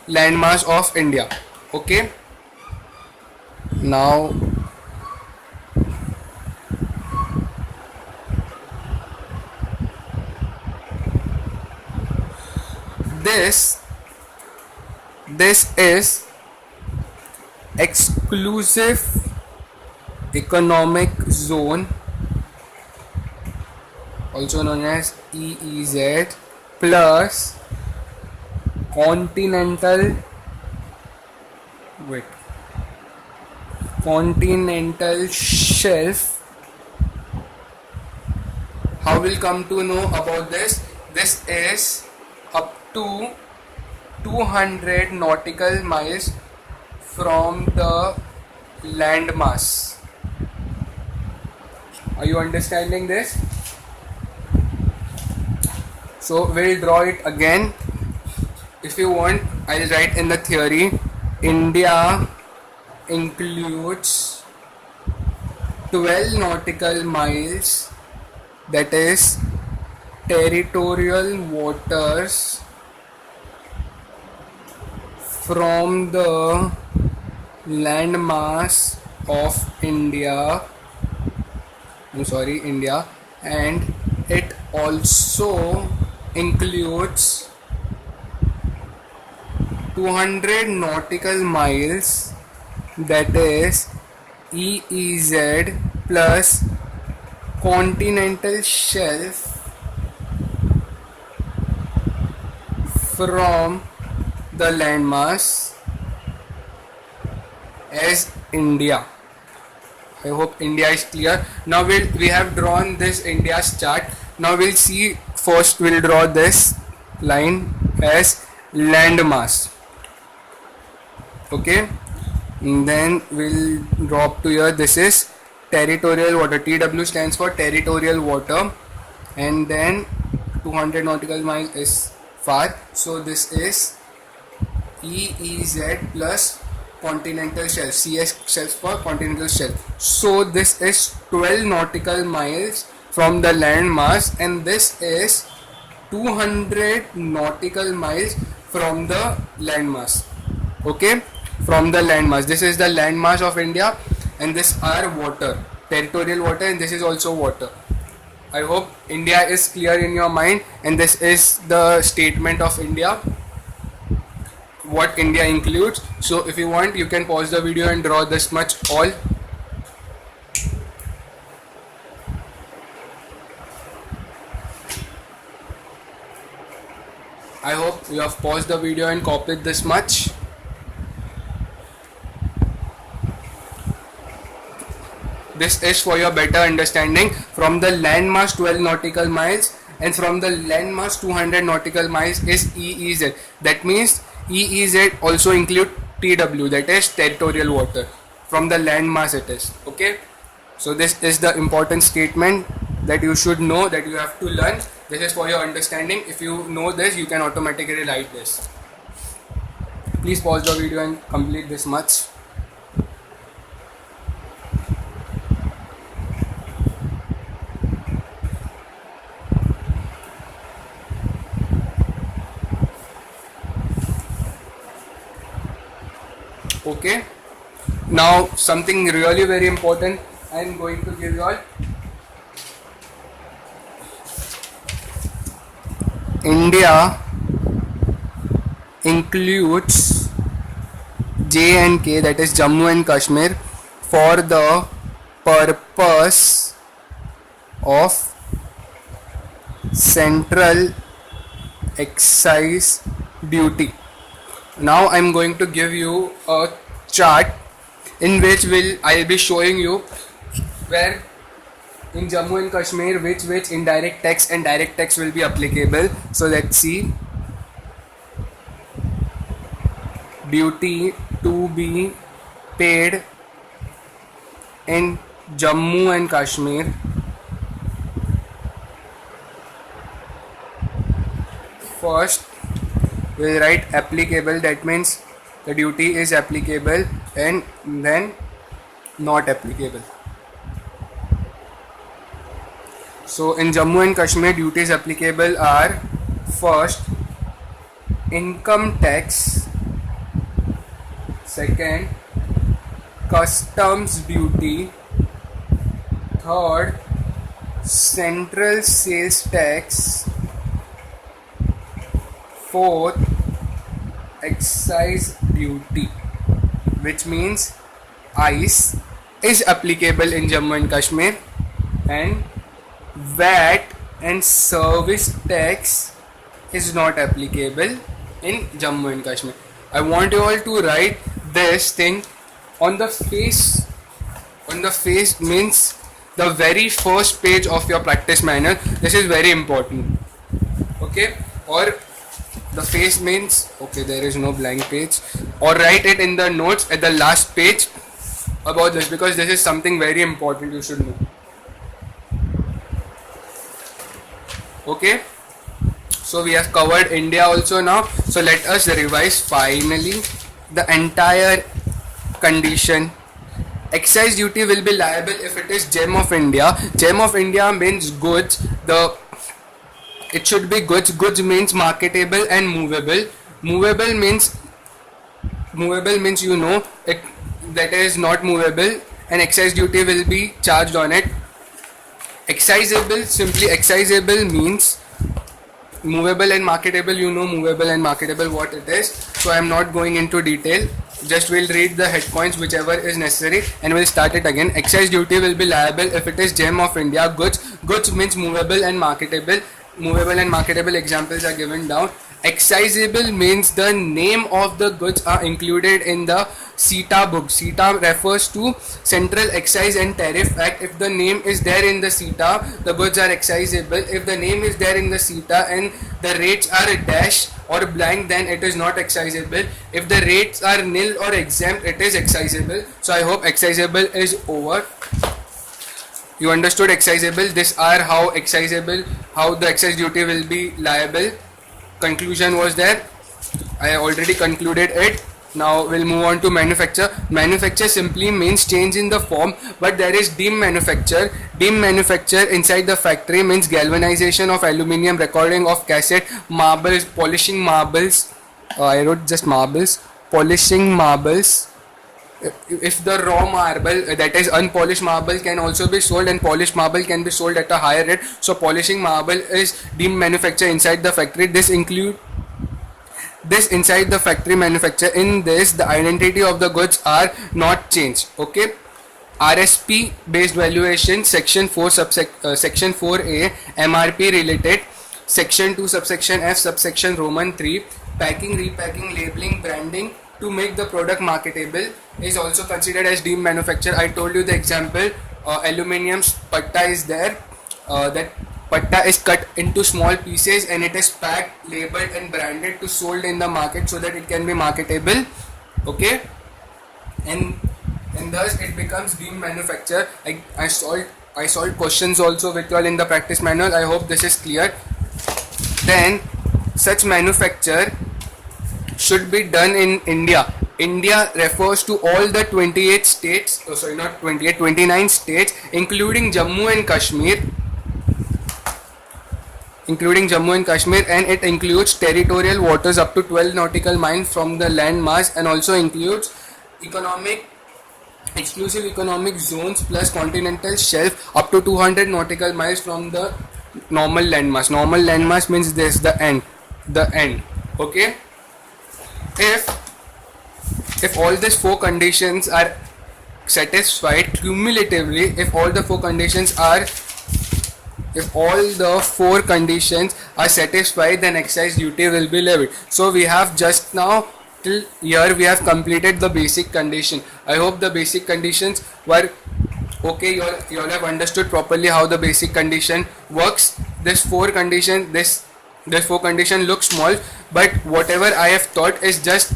landmass of India. Okay. Now this this is exclusive economic zone, also known as EEZ, plus continental wait continental shelf. How will come to know about this? This is up to 200 nautical miles from the landmass. Are you understanding this? So we'll draw it again. If you want, I'll write in the theory. India includes 12 nautical miles, that is territorial waters, from the landmass of India. India, and it also includes 200 nautical miles, that is EEZ, plus continental shelf from the landmass as India. I hope India is clear. Now we have drawn this India's chart. Now we'll see, first we'll draw this line as landmass. Okay, and then we'll draw up to here. This is territorial water. TW stands for territorial water, and then 200 nautical miles is far. So this is EEZ plus continental shelf. CS shelf for continental shelf. So this is 12 nautical miles from the landmass, and this is 200 nautical miles from the landmass. Okay, from the landmass. This is the landmass of India, and this are water, territorial water, and this is also water. I hope India is clear in your mind, and this is the statement of India, what India includes. So if you want, you can pause the video and draw this much all. I hope you have paused the video and copied this much. This is for your better understanding. From the landmass 12 nautical miles, and from the landmass 200 nautical miles is EEZ. That means EEZ also include TW, that is territorial water. From the landmass it is. Okay. So this is the important statement that you should know, that you have to learn. This is for your understanding. If you know this, you can automatically write this. Please pause the video and complete this much. Okay. Now something really very important I am going to give you all. India includes J&K, that is Jammu and Kashmir, for the purpose of central excise duty. Now I'm going to give you a chart in which I'll be showing you where in Jammu and Kashmir which indirect tax and direct tax will be applicable. So let's see. Duty to be paid in Jammu and Kashmir. First we'll write applicable, that means the duty is applicable, and then not applicable. So in Jammu and Kashmir, duties applicable are: first, income tax Second, customs duty. Third, central sales tax. Fourth, excise duty, which means ICE is applicable in Jammu and Kashmir, and VAT and service tax is not applicable in Jammu and Kashmir. I want you all to write this thing on the face. On the face means the very first page of your practice manual. This is very important. Okay? Or the face means, okay, there is no blank page. Or write it in the notes at the last page about this, because this is something very important you should know. Okay? So we have covered India also now. So let us revise finally the entire condition. Excise duty will be liable if it is gem of India. Gem of India means goods. It should be goods. Goods means marketable and movable. Movable means you know it, that is not movable, and excise duty will be charged on it. Excisable, simply excisable means movable and marketable. You know movable and marketable what it is, so I am not going into detail. Just we'll read the head points whichever is necessary and we'll start it again. Excise duty will be liable if it is gem of India. Goods means movable and marketable. Movable and marketable examples are given down. Excisable means the name of the goods are included in the CETA book. CETA refers to Central Excise and Tariff Act. If the name is there in the CETA, the goods are excisable. If the name is there in the CETA and the rates are dash or blank, then it is not excisable. If the rates are nil or exempt, it is excisable. So I hope excisable is over. You understood excisable. These are how the excise duty will be liable. Conclusion was there. I already concluded it. Now we'll move on to manufacture. Manufacture simply means change in the form, but there is deemed manufacture. Deemed manufacture inside the factory means galvanization of aluminium, recording of cassette, marbles, polishing marbles. I wrote just marbles. Polishing marbles. If the raw marble, that is unpolished marble, can also be sold, and polished marble can be sold at a higher rate, so polishing marble is deemed manufacture inside the factory. This inside the factory manufacture. In this, the identity of the goods are not changed. Okay. RSP based valuation, section 4 section 4A, MRP related, section 2 subsection F subsection Roman 3, packing, repacking, labeling, branding to make the product marketable is also considered as deemed manufacture. I told you the example. Aluminium patta is there. That patta is cut into small pieces and it is packed, labeled and branded to sold in the market so that it can be marketable. Okay, and thus it becomes deemed manufacture. I solved questions also with you all in the practice manual. I hope this is clear. Then such manufacture should be done in India. India refers to all the 28 states, 29 states, including Jammu and Kashmir, and it includes territorial waters up to 12 nautical miles from the land mass, and also includes exclusive economic zones plus continental shelf up to 200 nautical miles from the normal land mass. Normal land mass means this, the end. Okay. If all these four conditions are satisfied cumulatively, if all the four conditions are satisfied, then excise duty will be levied. So we have just now till here we have completed the basic condition. I hope the basic conditions were okay. You all have understood properly how the basic condition works. This four condition looks small, but whatever I have taught is just,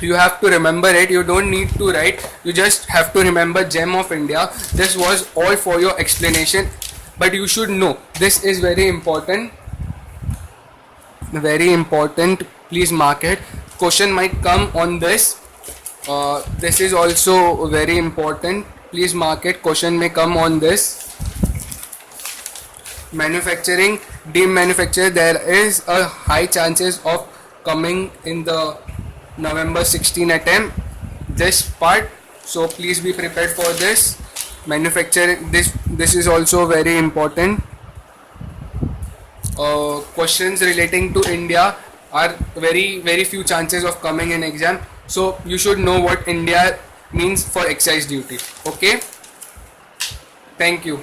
you have to remember it. You don't need to write, you just have to remember gem of India. This was all for your explanation, but you should know this is very important. Please mark it. Question might come on this. This is also very important. Please mark it. Question may come on this. Manufacturing, deemed manufacture, there is a high chances of coming in the November 16 attempt. this part, so please be prepared for this. Manufacturing, this is also very important. Questions relating to India are very few chances of coming in exam, so you should know what India means for excise duty. Okay, thank you.